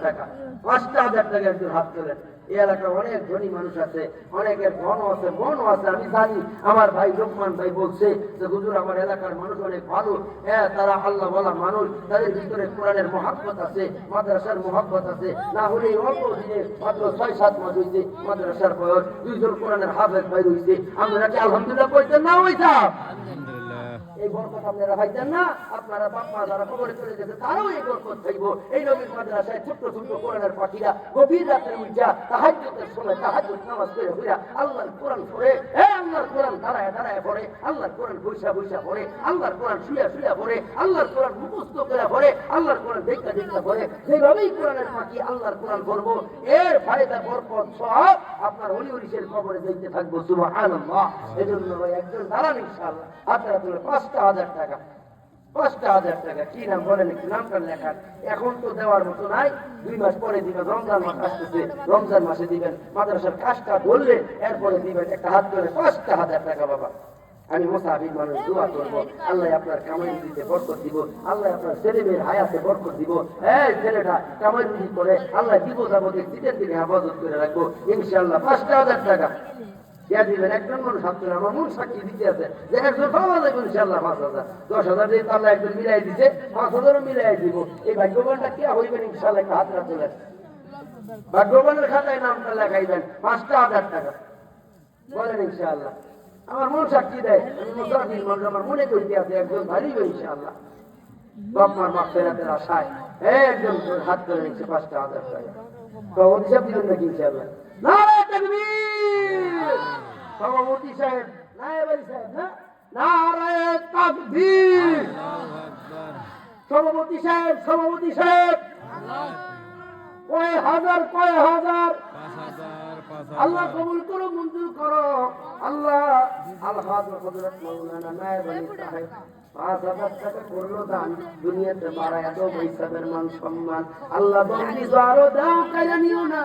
টাকা, 5,000 টাকা একজন হাত তোলেন। এই এলাকায় অনেক ধনী মানুষ আছে, অনেকের ধনও আছে, মনও আছে। আমি জানি আমার ভাই লোকমান ভাই বলছে যে হুজুর আমার এলাকার মানুষ অনেক ভালো, হ্যাঁ তারা আল্লাহ বলা মানুষ, তাদের ভিতরে কোরআনের মহব্বত আছে, মাদ্রাসার মহব্বত আছে। না হলে অল্প দিনে মাত্র 6-7 মাস হয়েছে মাদ্রাসার বয়স, 2 জন কোরআনের হাফেজ ভাই হয়েছে। আপনারা কি আলহামদুলিল্লাহ কইতেন না হইতা? এই বরকত আপনারা পাইতেন না? আপনারা বাপ মা যারা কবরে চলে গেছে তারাও এই বরকত পাইব। এই নবীর মাদ্রাসায় ছোট্ট ছোট্ট কোরআনের পাখিরা গভীর রাত্রে উঠা তাহাজ্জুদের সময় তাহাজ্জুদ নামাজ পড়ে হইয়া আল্লাহর কোরআন পড়ে, আল্লাহর কোরআন দাঁড়ায় দাঁড়ায় পড়ে, আল্লাহর কোরআন বৈশা বৈশা পড়ে, আল্লাহর কোরআন শুয়া শুয়া পড়ে, আল্লাহর কোরআন মুখস্থ করে পড়ে, আল্লাহর কোরআন দেখা দেখা পড়ে। যেভাবেই কোরআনের পাখি আল্লাহর কোরআন পড়বো, এর ফায়দা বরকত সব আপনার অলি অলিশের কবরে যাইতে থাকবো। সুবহানাল্লাহ। এজন্য ভাই একজন দাঁড়ান ইনশাআল্লাহ। আপনারা তুলে 5,000 টাকা, 5,000 টাকা। কি নাম বলেন একটু, নামটা লেখান। এখন তো দেওয়ার মতো নাই, 2 মাস পরে দিবেন। রমজান মাস আসতেছে, রমজান মাসে দিবেন। মাদ্রাসার কাজটা ধরলে এরপরে দিবেন। একটা হাত করে 5,000 টাকা। বাবা আমি মুসাফির মানুষ, দোয়া করবো আল্লাহ আপনার কামাই রুজিতে বরকত দিব, আল্লাহ আপনার ছেলে মেয়ের হায়াতে বরকত দিব। এই ছেলেটা কামাই রুজি করে আল্লাহ দিব যাবতীয় শীতের দিনে হেফাজত করে রাখবো ইনশাআল্লাহ। 5,000 টাকা দিবেন। একজন মানুষ হাত তুলে আমার মন সাক্ষী দিতে আছে যে একজন পাওয়া যাবে ইনশাআল্লাহ। 5,000, 10,000 দিয়ে আল্লাহ একজন মিলাই দিছে, 5,000ও মিলাই দিব। এই ভাগ্যবানটা কে হইবেন ইনশাআল্লাহ? একটা হাত তুলেন, ভাগ্যবানের খাতায় নামটা লেখাইবেন। 5,000 টাকা বলেন ইনশাআল্লাহ। আমার মন সাক্ষী দেয় আমি মুসাফির মানুষ, আমার মনে করতে আছে একজন ভারিব ইনশাআল্লাহ। বাপ মার মাগফিরাতের আশায় একজন হাত তুলে নিচ্ছে 5,000 টাকা। কবর হিসাব দিবেন নাকি ইনশাআল্লাহ? নারে তাকবীর! সভাপতি সাহেব, নায়েব আলী সাহেব, না নারে তাকবীর! সভাপতি সাহেব, সভাপতি সাহেব, কয় হাজার, কয় হাজার। আল্লাহ কবুল করো, মঞ্জুর করো আল্লাহ। আল্লাহ হযরত মাওলানা নায়েব আলী সাহেব 5,000 টাকা করলো দান, দুনিয়াতে বাড়ায় দাও বৈসাবের মান সম্মান। আল্লাহ বন্দি আরো দাও, কায়া নিও না,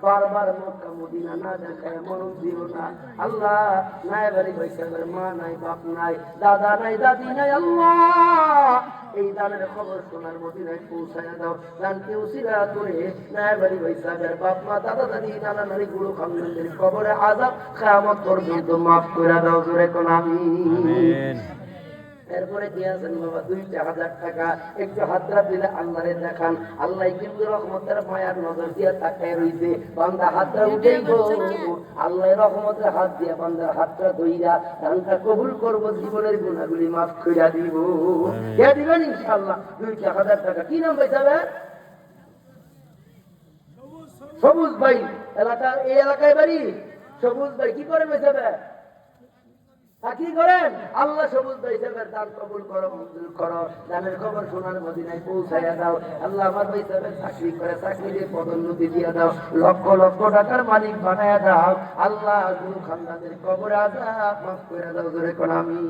বারবার মক্কা মদিনা না দেখায় মরণ দিও না আল্লাহ। নায়েব আলী বৈসাবের মা নাই, বাপ নাই, দাদা নাই, দাদি নাই আল্লাহ। এই দানের খবর সোনার মদিনায় পৌঁছায় দাও। দানকে উসিলা করে নায়েব আলী বৈসাবের বাপ মা, দাদা দাদি, নানা নানি, গুরু খানদানদের কবরে আযাব কিয়ামত পর্যন্ত মাফ করে দাও। জোরে কোন আমিন। এরপরে কি আছেন বাবা? 2,000 টাকা। একটু হাতরা দিলে আল্লাহরে দেখান। আল্লাহ কিন্তু রহমতের মায়ার নজর দিয়ে তাকায় রইছে। বান্দা হাতরা উঠেই গো, আল্লাহ রহমতের হাত দিয়ে বান্দার হাতটা ধইরা দানটা কবুল করব, জীবনের গুনাহগুলি মাফ কইরা দিব। কে দিবেন ইনশাআল্লাহ? 2,000 টাকা। কি নাম বইতাবে? সবুজ ভাই। এলাকা, এই এলাকায় বাড়ি সবুজ ভাই। কি করে বইতাবে? কি করেন? আল্লাহ সবুজ ভাই সাহেবের দান কবুল করো, মঞ্জুর করো। দানের খবর সোনার মদিনায় পৌঁছাইয়া দাও আল্লাহ। আমার ভাই সাহেবের চাকরি করে, চাকরি দিয়ে পদোন্নতি দিয়ে দাও, লক্ষ লক্ষ টাকার মালিক বানায়া দাও আল্লাহ। গুরু খানদানদের কবরে আযাব মাফ করে দাও। জোরে কোন আমিন।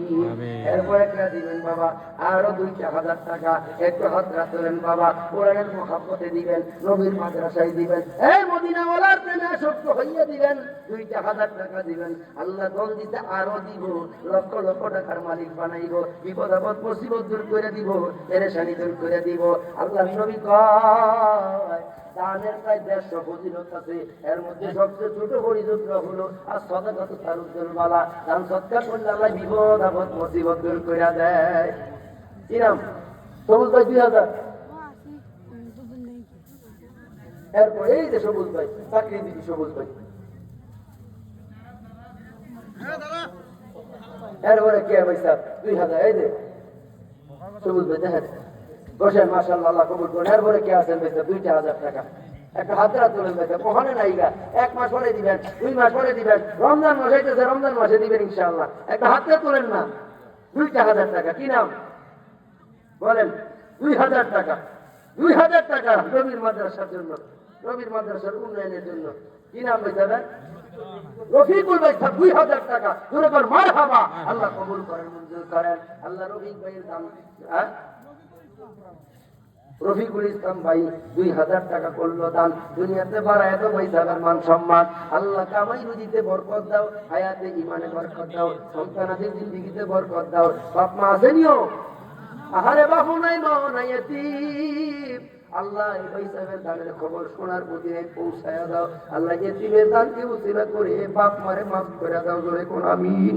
এরপরে কে দিবেন বাবা? আরো 2,000 টাকা। একটু হাত রাখলেন বাবা, কোরআনের মহব্বতে দিবেন, নবীর মাদ্রাসায় দিবেন, এই মদিনাওয়ালার প্রেমে আসক্ত হইয়া দিবেন। 2,000 টাকা দিবেন। আল্লাহ দন দিতে আরো দিব, লক্ষ লক্ষ টাকার মালিক বানাইব, বিপদ আপদ মুসিবত দূর করে দিব, পেরেশানি দূর করে দিব। আল্লাহ নবী কয় দানের প্রায় 150 ফজিলত আছে, এর মধ্যে সবচেয়ে ছোট ফজিলত হলো আর সাদাকাতু তারুদ্দুল বালা। দান সদকা করলে আল্লাহ বিপদ আপদ মুসিবত দূর করে দেয়। কি নাম? সবুজ ভাই 2,000। এরপর এই যে সবুজ ভাই, চাকরি দিবি সবুজ ভাই। এরপরে কে ভাই সাহেব? 2,000। এই যে সবুজ ভাই, দেখেন বসেন, মাশাআল্লাহ, আল্লাহ কবুল করুন। এরপরে কে আছেন ভাই সাহেব? 2,000 টাকা। একটা হাতরা তোলেন ভাই সাহেব। ওখানে নাই গা, 1 মাস পরে দিবেন, 2 মাস পরে দিবেন, রমজান মাস হইতেছে, রমজান মাসে দিবেন ইনশাআল্লাহ। একটা হাতরা তোলেন না। 2,000 টাকা। কি নাম বলেন? 2,000 টাকা। 2,000 টাকা নবীর মাদ্রাসার জন্য, নবীর মাদ্রাসার উন্নয়নের জন্য। কি নাম ভাই সাহেব? রফিকুল ভাই সাহেব 2,000 টাকা। জোরে কর মারহাবা। আল্লাহ কবুল করেন, মঞ্জুর করেন আল্লাহ। রফিক ভাইয়ের দাম, রফিকুল ইসলাম ভাই 2,000 টাকা করলো দান, দুনিয়াতে বাড়ায় তো ভাই সাহেবের মান সম্মান। আল্লাহ কামাই রুজিতে বরকত দাও, হায়াতে ইমানে বরকত দাও, সন্তানাদের জিন্দেগিতে বরকত দাও। বাপ মা আসেনিও? আহারে বাপু নাই, মা নাই, এতিম। আল্লাহ এই ভাই সাহেবের দানের খবর শোনার প্রতি পৌঁছায়া দাও। আল্লাহ এতিমের দানকে উসিলা করে বাপ মারে মাফ করে দাও, জোরে কোন আমিন।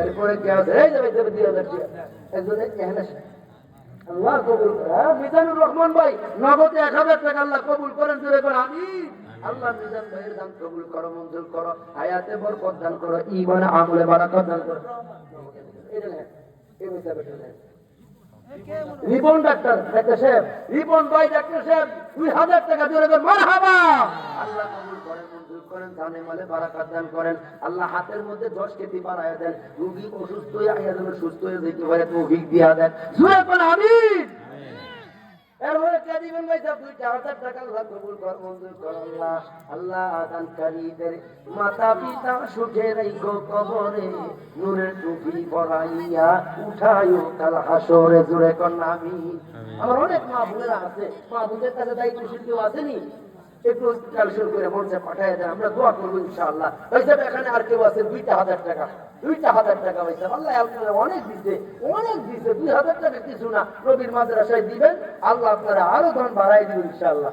এরপরে কে আছে? এই যে ভাই সাহেব 2000 টাকা একজনে এখানে আল্লাহ কবুল করে। হ্যাঁ, মিজানুর রহমান ভাই নগদে 1000 টাকা আল্লাহ কবুল করেন, জোরে কোন আমিন। আল্লাহ মিজান ভাইয়ের দান কবুল করো, মঞ্জুর করো, হায়াতে বরকত দান করো, ঈমানে আমলে বারাকাত দান করো। এটা নেন, এই ভাই সাহেব এটা নেন। রিপন ডাক্তার সাহেব, রিপন ভাই ডাক্তার সাহেব 2000 টাকা জোরে করে মারহাবা। আল্লাহ কবুল করেন, মঞ্জুর করেন, জানে মালে বারাকাত দান করেন। আল্লাহ হাতের মধ্যে 10 কেজি বাড়ায়া দেন, রোগী অসুস্থ হয়ে আইয়া যেন সুস্থ হয়ে যেতে পারে তৌফিক দিয়া দেন, জোরে করে আমিন। এরপরে কে দিবেন ভাই সাহেব? 2000 টাকা আল্লাহ কবুল কর, মঞ্জুর কর। আল্লাহ আল্লাহ দানকারীদের মাতা পিতা সুখে রাখো কবরে, নূরের টুপি পরাইয়া উঠায়ো কাল হাসরে, জোরে কর আমিন। আমার অনেক মা বোনেরা আছে, মা বোনদের কাছে দায়িত্বশীল কেউ আসেনি, একটু ক্যালসিয়াম করে মঞ্চে পাঠায় দেন, আমরা দোয়া করবো ইনশাআল্লাহ। ভাই সাহেব এখানে আর কেউ আছে? 2000 টাকা, 2000 টাকা ভাই সাহেব। আল্লাহ আপনারা অনেক দিচ্ছে, অনেক দিচ্ছে। 2000 টাকা কিছু না, নবীর মাদ্রাসায় দিবেন, আল্লাহ আপনারা আরো ধন বাড়াই দিবেন ইনশাআল্লাহ।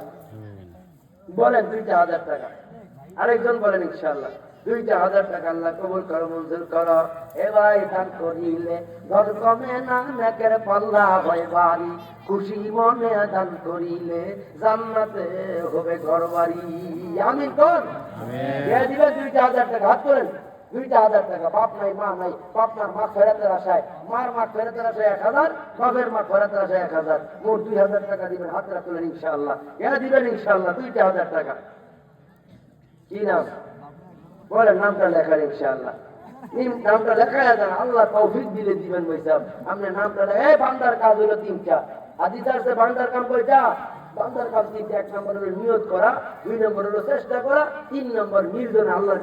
বলেন 2000 টাকা। আরেকজন বলেন ইনশাআল্লাহ। 2000 টাকা আল্লাহ কবুল করো, মঞ্জুর করো। এ ভাই দান করিলে ধর কমে না, নেকের পাল্লা হয় ভারী, খুশি মনে দান করিলে জান্নাতে হবে ঘরবাড়ি। আমিন কোন? কে দিবেন 2000 টাকা? হাত তোলেন। 2000 টাকা। বাপ নাই মা নাই, বাপনার মা ফেরাতের আশায়, মার মা ফেরাতের আশায় 1000, বাপের মা ফেরাতের আশায় 1000, মোট 2000 টাকা দিবেন। হাতটা তোলেন ইনশাআল্লাহ। কে দিবেন ইনশাআল্লাহ 2000 টাকা? কি নাম বলেন? নামটা লেখার ইনশাআল্লাহ। নামটা লেখায় দেন, আল্লাহ তৌফিক দিলে দিবেন ভাই সাহেব। আপনি নামটা এই বান্দার কাজ হলো 3টা। হাদিস আছে বান্দার কাম কয়টা? বান্দার কাজ 3টা। 1 নম্বর হলো নিয়ত করা, 2 নম্বর হলো চেষ্টা করা, 3 নম্বর নির্জনে আল্লাহর